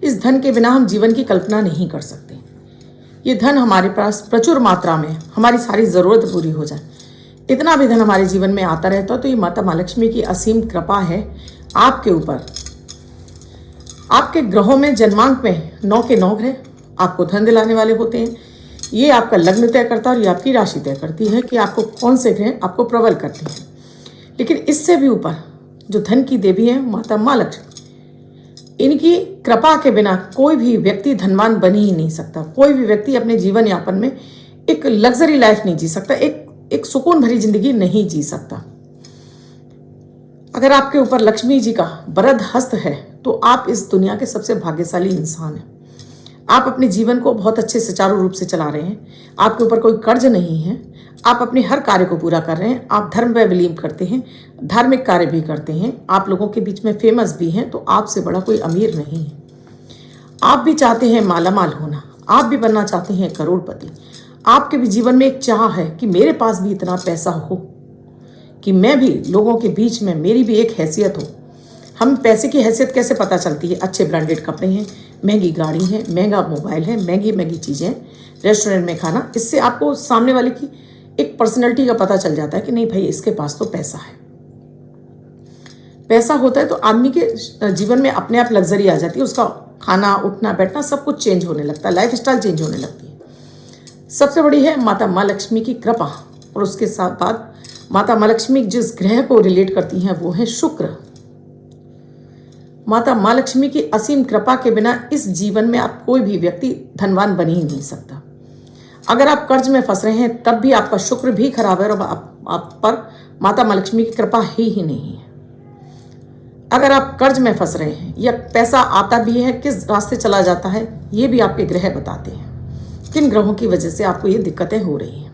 इस धन के बिना हम जीवन की कल्पना नहीं कर सकते। ये धन हमारे पास प्रचुर मात्रा में हमारी सारी ज़रूरत पूरी हो जाए, इतना भी धन हमारे जीवन में आता रहता तो ये माता महालक्ष्मी की असीम कृपा है आपके ऊपर। आपके ग्रहों में जन्मांक में 9 के 9 ग्रह आपको धन दिलाने वाले होते हैं। ये आपका लग्न तय करता है और ये आपकी राशि तय करती है कि आपको कौन से ग्रह आपको प्रबल करते हैं। लेकिन इससे भी ऊपर जो धन की देवी है माता महालक्ष्मी, इनकी कृपा के बिना कोई भी व्यक्ति धनवान बन ही नहीं सकता। कोई भी व्यक्ति अपने जीवन यापन में एक लग्जरी लाइफ नहीं जी सकता, एक सुकून भरी जिंदगी नहीं जी सकता। अगर आपके ऊपर लक्ष्मी जी का वरद हस्त है तो आप इस दुनिया के सबसे भाग्यशाली इंसान हैं। आप अपने जीवन को बहुत अच्छे सुचारू रूप से चला रहे हैं। आपके ऊपर कोई कर्ज नहीं है। आप अपने हर कार्य को पूरा कर रहे हैं। आप धर्म में विलीन करते हैं, धार्मिक कार्य भी करते हैं। आप लोगों के बीच में फेमस भी हैं, तो आपसे बड़ा कोई अमीर नहीं है। आप भी चाहते हैं मालामाल होना, आप भी बनना चाहते हैं करोड़पति। आपके भी जीवन में एक चाह है कि मेरे पास भी इतना पैसा हो कि मैं भी लोगों के बीच में मेरी भी एक हैसियत हो। हम पैसे की हैसियत कैसे पता चलती है? अच्छे ब्रांडेड कपड़े हैं, महंगी गाड़ी है, महंगा मोबाइल है, महंगी महंगी चीज़ें, रेस्टोरेंट में खाना। इससे आपको सामने वाले की एक पर्सनैलिटी का पता चल जाता है कि नहीं भाई इसके पास तो पैसा है। पैसा होता है तो आदमी के जीवन में अपने आप लग्जरी आ जाती है। उसका खाना, उठना, बैठना सब कुछ चेंज होने लगता है, लाइफ स्टाइल चेंज होने लगती है। सबसे बड़ी है माता महालक्ष्मी की कृपा, और उसके साथ बाद माता महालक्ष्मी जिस ग्रह को रिलेट करती हैं वो है शुक्र। माता महालक्ष्मी की असीम कृपा के बिना इस जीवन में आप कोई भी व्यक्ति धनवान बन ही नहीं सकता। अगर आप कर्ज में फंस रहे हैं तब भी आपका शुक्र भी खराब है और आप पर माता महालक्ष्मी की कृपा ही नहीं है। अगर आप कर्ज में फंस रहे हैं या पैसा आता भी है, किस रास्ते चला जाता है ये भी आपके ग्रह बताते हैं। किन ग्रहों की वजह से आपको ये दिक्कतें हो रही हैं।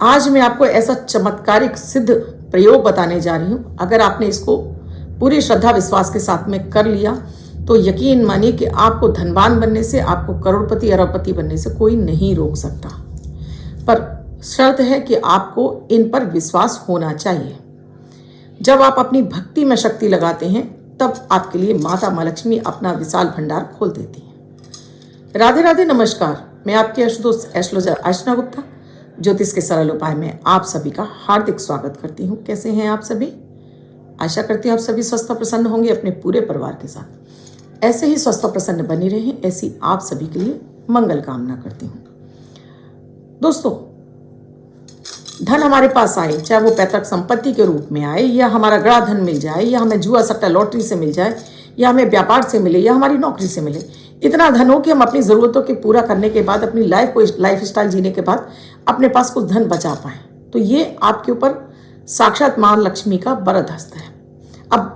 आज मैं आपको ऐसा चमत्कारिक सिद्ध प्रयोग बताने जा रही हूँ। अगर आपने इसको पूरी श्रद्धा विश्वास के साथ में कर लिया तो यकीन मानिए कि आपको धनवान बनने से, आपको करोड़पति अरबपति बनने से कोई नहीं रोक सकता। पर शर्त है कि आपको इन पर विश्वास होना चाहिए। जब आप अपनी भक्ति में शक्ति लगाते हैं तब आपके लिए माता महालक्ष्मी अपना विशाल भंडार खोल देती है। राधे राधे, नमस्कार। मैं आपके आशुतोष एस्ट्रोलॉजर अर्चना गुप्ता ज्योतिष के सरल उपाय में आप सभी का हार्दिक स्वागत करती हूँ। कैसे हैं आप सभी? आशा करती हूँ आप सभी स्वस्थ और प्रसन्न होंगे अपने पूरे परिवार के साथ। ऐसे ही स्वस्थ और प्रसन्न बनी रहें, ऐसी आप सभी के लिए मंगल कामना करती हूँ। दोस्तों, धन हमारे पास आए, चाहे वो पैतृक संपत्ति के रूप में आए, या हमारा गड़ा धन मिल जाए, या हमें जुआ सट्टा लॉटरी से मिल जाए, या हमें व्यापार से मिले, या हमारी नौकरी से मिले, इतना धन हो कि हम अपनी ज़रूरतों के पूरा करने के बाद, अपनी लाइफ स्टाइल जीने के बाद अपने पास कुछ धन बचा पाएँ, तो ये आपके ऊपर साक्षात मां लक्ष्मी का वरद हस्त है। अब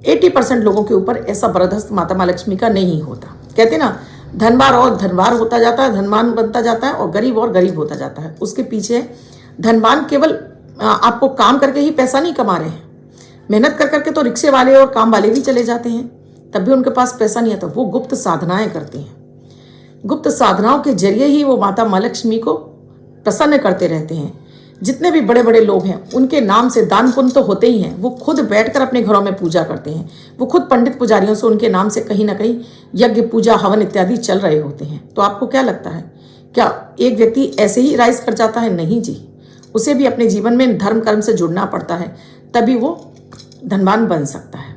80% लोगों के ऊपर ऐसा वरद हस्त माता महालक्ष्मी का नहीं होता। कहते ना, धनवान और धनवान होता जाता है, धनवान बनता जाता है, और गरीब होता जाता है। उसके पीछे धनवान केवल आपको काम करके ही पैसा नहीं कमा रहे हैं, मेहनत कर करके तो रिक्शे वाले और काम वाले भी चले जाते हैं, तब भी उनके पास पैसा नहीं आता। वो गुप्त साधनाएं करते हैं। गुप्त साधनाओं के जरिए ही वो माता महालक्ष्मी को प्रसन्न करते रहते हैं। जितने भी बड़े बड़े लोग हैं उनके नाम से दान पुण्य तो होते ही हैं। वो खुद बैठकर अपने घरों में पूजा करते हैं। वो खुद पंडित पुजारियों से उनके नाम से कहीं ना कहीं यज्ञ, पूजा, हवन इत्यादि चल रहे होते हैं। तो आपको क्या लगता है, क्या एक व्यक्ति ऐसे ही राइज कर जाता है? नहीं जी, उसे भी अपने जीवन में धर्म कर्म से जुड़ना पड़ता है, तभी वो धनवान बन सकता है।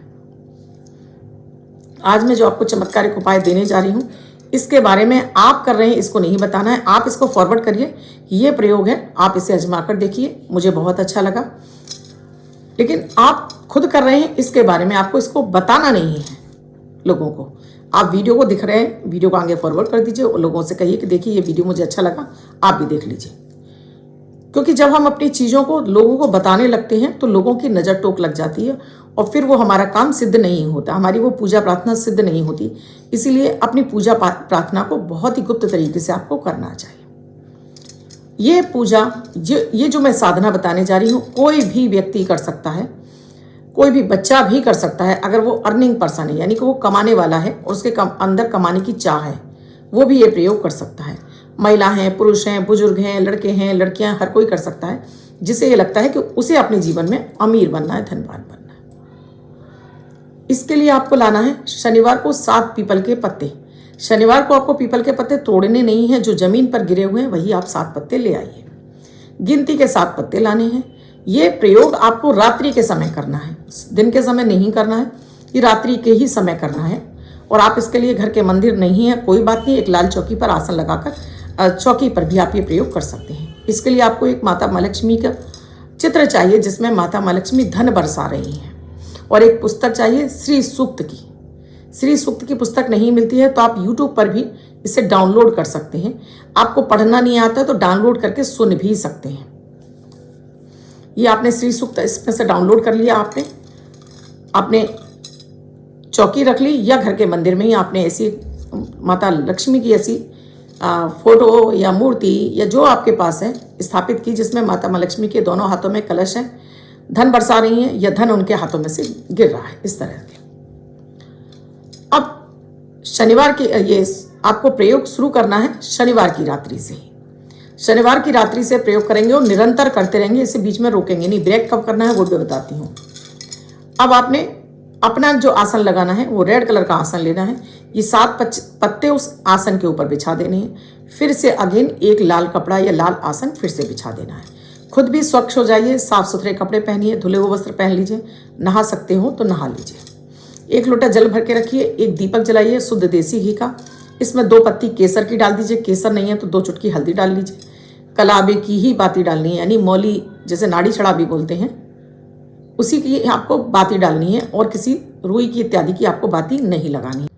आज मैं जो आपको चमत्कारिक उपाय देने जा रही हूँ, इसके बारे में आप कर रहे हैं, इसको नहीं बताना है। आप इसको फॉरवर्ड करिए, ये प्रयोग है, आप इसे आजमा कर देखिए। मुझे बहुत अच्छा लगा, लेकिन आप खुद कर रहे हैं, इसके बारे में आपको इसको बताना नहीं है लोगों को। आप वीडियो को दिख रहे हैं, वीडियो को आगे फॉरवर्ड कर दीजिए और लोगों से कहिए कि देखिए ये वीडियो मुझे अच्छा लगा, आप भी देख लीजिए। क्योंकि जब हम अपनी चीज़ों को लोगों को बताने लगते हैं तो लोगों की नज़र टोक लग जाती है और फिर वो हमारा काम सिद्ध नहीं होता, हमारी वो पूजा प्रार्थना सिद्ध नहीं होती। इसीलिए अपनी पूजा प्रार्थना को बहुत ही गुप्त तरीके से आपको करना चाहिए। ये पूजा, ये जो मैं साधना बताने जा रही हूँ, कोई भी व्यक्ति कर सकता है, कोई भी बच्चा भी कर सकता है। अगर वो अर्निंग पर्सन है, यानी कि वो कमाने वाला है और उसके अंदर कमाने की चाह है, वो भी ये प्रयोग कर सकता है। महिला हैं, पुरुष हैं, बुजुर्ग हैं, लड़के हैं, लड़कियां, हर कोई कर सकता है जिसे ये लगता है कि उसे अपने जीवन में अमीर बनना है, धनवान बनना है। इसके लिए आपको लाना है शनिवार को 7 पीपल के पत्ते। शनिवार को आपको पीपल के पत्ते तोड़ने नहीं हैं, जो जमीन पर गिरे हुए हैं वही आप 7 पत्ते ले आइए। गिनती के 7 पत्ते लाने हैं। ये प्रयोग आपको रात्रि के समय करना है, दिन के समय नहीं करना है, ये रात्रि के ही समय करना है। और आप इसके लिए घर के मंदिर नहीं है कोई बात नहीं, एक लाल चौकी पर आसन लगाकर चौकी पर भी आप ये प्रयोग कर सकते हैं। इसके लिए आपको एक माता माँ लक्ष्मी का चित्र चाहिए जिसमें माता माँ लक्ष्मी धन बरसा रही हैं, और एक पुस्तक चाहिए श्री सूक्त की। श्री सूक्त की पुस्तक नहीं मिलती है तो आप YouTube पर भी इसे डाउनलोड कर सकते हैं। आपको पढ़ना नहीं आता तो डाउनलोड करके सुन भी सकते हैं। ये आपने श्री सूक्त इसमें से डाउनलोड कर लिया, आपने चौकी रख ली, या घर के मंदिर में ही आपने ऐसी माता लक्ष्मी की ऐसी फोटो या मूर्ति या जो आपके पास है स्थापित की, जिसमें माता माँ लक्ष्मी के दोनों हाथों में कलश है, धन बरसा रही हैं या धन उनके हाथों में से गिर रहा है, इस तरह के। अब शनिवार की ये आपको प्रयोग शुरू करना है शनिवार की रात्रि से ही। शनिवार की रात्रि से प्रयोग करेंगे और निरंतर करते रहेंगे, इसे बीच में रोकेंगे नहीं। ब्रेक कब करना है वो भी बताती हूँ। अब आपने अपना जो आसन लगाना है वो रेड कलर का आसन लेना है। ये 7 पत्ते उस आसन के ऊपर बिछा देने हैं। फिर से अगेन एक लाल कपड़ा या लाल आसन फिर से बिछा देना है। खुद भी स्वच्छ हो जाइए, साफ सुथरे कपड़े पहनिए, धुले हुए वस्त्र पहन लीजिए, नहा सकते हो तो नहा लीजिए। 1 लोटा जल भर के रखिए, एक दीपक जलाइए शुद्ध देसी घी का। इसमें 2 पत्ती केसर की डाल दीजिए, केसर नहीं है तो 2 चुटकी हल्दी डाल लीजिए। कलाबे की ही बाती डालनी है, यानी मौली जैसे नाड़ी छड़ा भी बोलते हैं उसी की आपको बाती डालनी है, और किसी रुई की इत्यादि की आपको बाती नहीं लगानी है।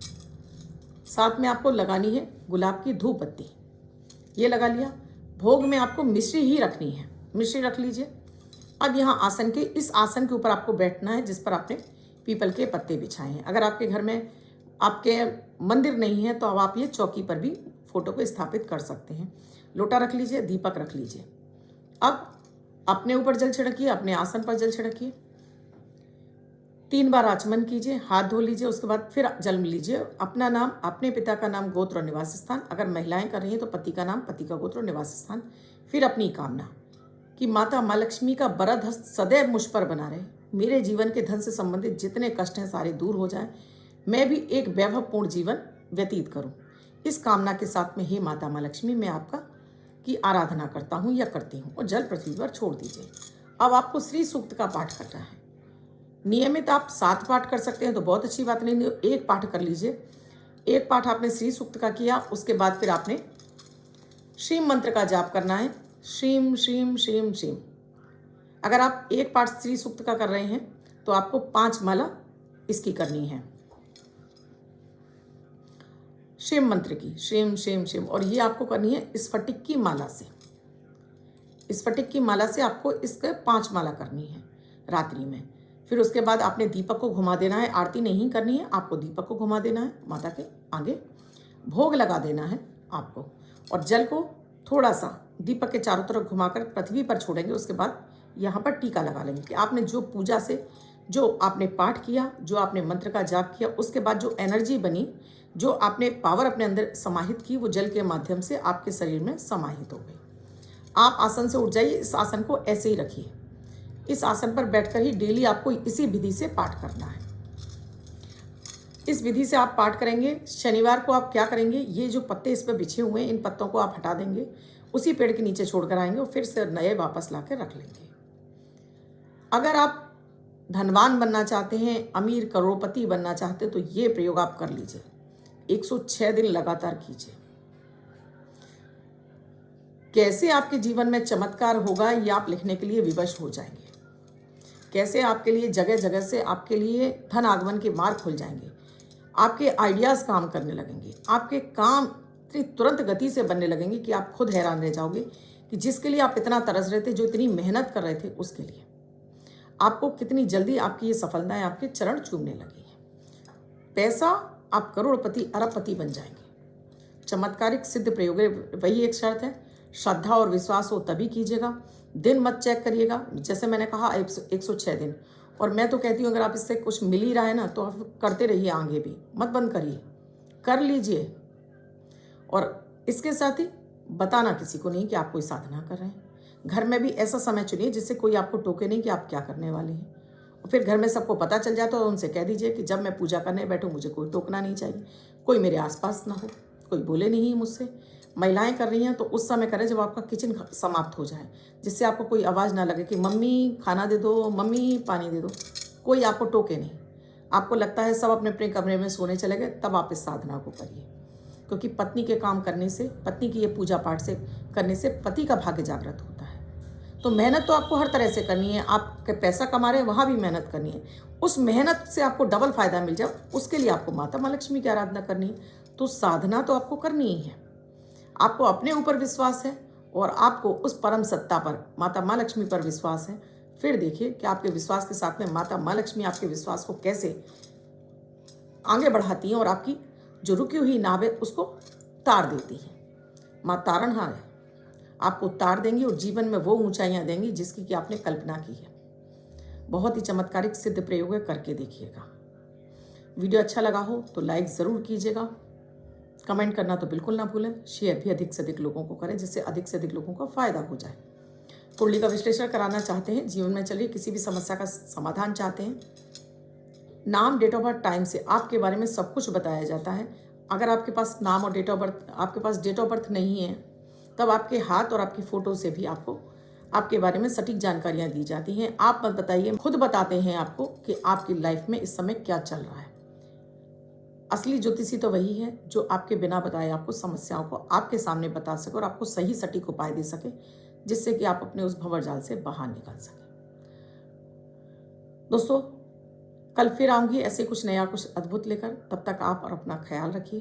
साथ में आपको लगानी है गुलाब की धूप बत्ती, ये लगा लिया। भोग में आपको मिश्री ही रखनी है, मिश्री रख लीजिए। अब यहाँ आसन के इस आसन के ऊपर आपको बैठना है जिस पर आपने पीपल के पत्ते बिछाए हैं। अगर आपके घर में आपके मंदिर नहीं है तो अब आप ये चौकी पर भी फोटो को स्थापित कर सकते हैं। लोटा रख लीजिए, दीपक रख लीजिए। अब अपने ऊपर जल छिड़किए, अपने आसन पर जल छिड़किए। 3 बार आचमन कीजिए, हाथ धो लीजिए, उसके बाद फिर जल लीजिए। अपना नाम, अपने पिता का नाम, गोत्र और निवास स्थान, अगर महिलाएं कर रही हैं तो पति का नाम, पति का गोत्र और निवास स्थान। फिर अपनी कामना कि माता माँ लक्ष्मी का वरद हस्त सदैव मुझ पर बना रहे, मेरे जीवन के धन से संबंधित जितने कष्ट हैं सारे दूर हो जाएं, मैं भी एक वैभवपूर्ण जीवन व्यतीत करूं। इस कामना के साथ में हे माता माँ लक्ष्मी, मैं आपका की आराधना करता हूं या करती हूं, और जल पृथ्वी पर छोड़ दीजिए। अब आपको श्री सूक्त का पाठ करना है। नियमित आप 7 पाठ कर सकते हैं तो बहुत अच्छी बात, नहीं 1 पाठ कर लीजिए। 1 पाठ आपने श्री सूक्त का किया, उसके बाद फिर आपने श्रीम मंत्र का जाप करना है। श्रीम श्रीम श्रीम श्रीम। अगर आप 1 पाठ श्री सूक्त का कर रहे हैं तो आपको 5 माला इसकी करनी है, श्रीम मंत्र की, श्रीम श्रीम श्रीम। और ये आपको करनी है स्फटिक की माला से। स्फटिक की माला से आपको इसके 5 माला करनी है रात्रि में। फिर उसके बाद आपने दीपक को घुमा देना है, आरती नहीं करनी है, आपको दीपक को घुमा देना है माता के आगे, भोग लगा देना है आपको, और जल को थोड़ा सा दीपक के चारों तरफ घुमाकर पृथ्वी पर छोड़ेंगे। उसके बाद यहाँ पर टीका लगा लेंगे कि आपने जो पूजा से जो आपने पाठ किया, जो आपने मंत्र का जाप किया, उसके बाद जो एनर्जी बनी, जो आपने पावर अपने अंदर समाहित की, वो जल के माध्यम से आपके शरीर में समाहित हो गई। आप आसन से उठ जाइए, इस आसन को ऐसे ही रखिए। इस आसन पर बैठकर ही डेली आपको इसी विधि से पाठ करना है। इस विधि से आप पाठ करेंगे। शनिवार को आप क्या करेंगे, ये जो पत्ते इस पर बिछे हुए हैं, इन पत्तों को आप हटा देंगे, उसी पेड़ के नीचे छोड़कर आएंगे और फिर से नए वापस ला कर रख लेंगे। अगर आप धनवान बनना चाहते हैं, अमीर करोड़पति बनना चाहते हैं, तो ये प्रयोग आप कर लीजिए। 106 दिन लगातार कीजिए। कैसे आपके जीवन में चमत्कार होगा ये आप लिखने के लिए विवश हो जाएंगे। कैसे आपके लिए जगह जगह से आपके लिए धन आगमन के मार्ग खुल जाएंगे, आपके आइडियाज़ काम करने लगेंगे, आपके काम इतनी तुरंत गति से बनने लगेंगे कि आप खुद हैरान रह जाओगे कि जिसके लिए आप इतना तरस रहे थे, जो इतनी मेहनत कर रहे थे, उसके लिए आपको कितनी जल्दी आपकी ये सफलताएं आपके चरण चूमने लगी है। पैसा, आप करोड़पति अरबपति बन जाएंगे। चमत्कारिक सिद्ध प्रयोग, वही एक शर्त है, श्रद्धा और विश्वास हो तभी कीजिएगा। दिन मत चेक करिएगा, जैसे मैंने कहा 106 दिन। और मैं तो कहती हूँ अगर आप इससे कुछ मिल ही रहा है ना तो आप करते रहिए, आगे भी मत बंद करिए, कर लीजिए। और इसके साथ ही बताना किसी को नहीं कि आप कोई साधना कर रहे हैं। घर में भी ऐसा समय चुनिए जिससे कोई आपको टोके नहीं कि आप क्या करने वाले हैं, फिर घर में सबको पता चल जाता है, तो उनसे कह दीजिए कि जब मैं पूजा करने बैठूं मुझे कोई टोकना नहीं चाहिए, कोई मेरे आसपास ना हो, कोई बोले नहीं मुझसे। महिलाएं कर रही हैं तो उस समय करें जब आपका किचन समाप्त हो जाए, जिससे आपको कोई आवाज़ ना लगे कि मम्मी खाना दे दो, मम्मी पानी दे दो। कोई आपको टोके नहीं। आपको लगता है सब अपने अपने कमरे में सोने चले गए, तब आप इस साधना को करिए, क्योंकि पत्नी के काम करने से, पत्नी की ये पूजा पाठ से करने से पति का भाग्य जागृत होता है। तो मेहनत तो आपको हर तरह से करनी है। आप पैसा कमा रहे हैं, वहाँ भी मेहनत करनी है। उस मेहनत से आपको डबल फायदा मिल जाए, उसके लिए आपको माता माँ लक्ष्मी की आराधना करनी है। तो साधना तो आपको करनी ही है। आपको अपने ऊपर विश्वास है और आपको उस परम सत्ता पर, माता माँ लक्ष्मी पर विश्वास है। फिर देखिए कि आपके विश्वास के साथ में माता माँ लक्ष्मी आपके विश्वास को कैसे आगे बढ़ाती हैं और आपकी जो रुकी हुई नाव है उसको तार देती है। माँ तारणहार है, आपको तार देंगी और जीवन में वो ऊंचाइयां देंगी जिसकी कि आपने कल्पना की है। बहुत ही चमत्कारिक सिद्ध प्रयोग है, करके देखिएगा। वीडियो अच्छा लगा हो तो लाइक ज़रूर कीजिएगा, कमेंट करना तो बिल्कुल ना भूलें, शेयर भी अधिक से अधिक लोगों को करें जिससे अधिक से अधिक लोगों का फायदा हो जाए। कुंडली का विश्लेषण कराना चाहते हैं, जीवन में चलिए किसी भी समस्या का समाधान चाहते हैं, नाम, डेट ऑफ बर्थ, टाइम से आपके बारे में सब कुछ बताया जाता है। अगर आपके पास नाम और डेट ऑफ बर्थ, आपके पास डेट ऑफ बर्थ नहीं है, तब आपके हाथ और आपकी फ़ोटो से भी आपको आपके बारे में सटीक जानकारियाँ दी जाती हैं। आप मत बताइए, खुद बताते हैं आपको कि आपकी लाइफ में इस समय क्या चल रहा है। असली ज्योतिषी तो वही है जो आपके बिना बताए आपको समस्याओं को आपके सामने बता सके और आपको सही सटीक उपाय दे सके, जिससे कि आप अपने उस भंवरजाल से बाहर निकल सके। दोस्तों, कल फिर आऊंगी ऐसे कुछ नया, कुछ अद्भुत लेकर। तब तक आप और अपना ख्याल रखिए।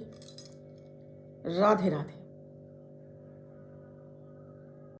राधे राधे।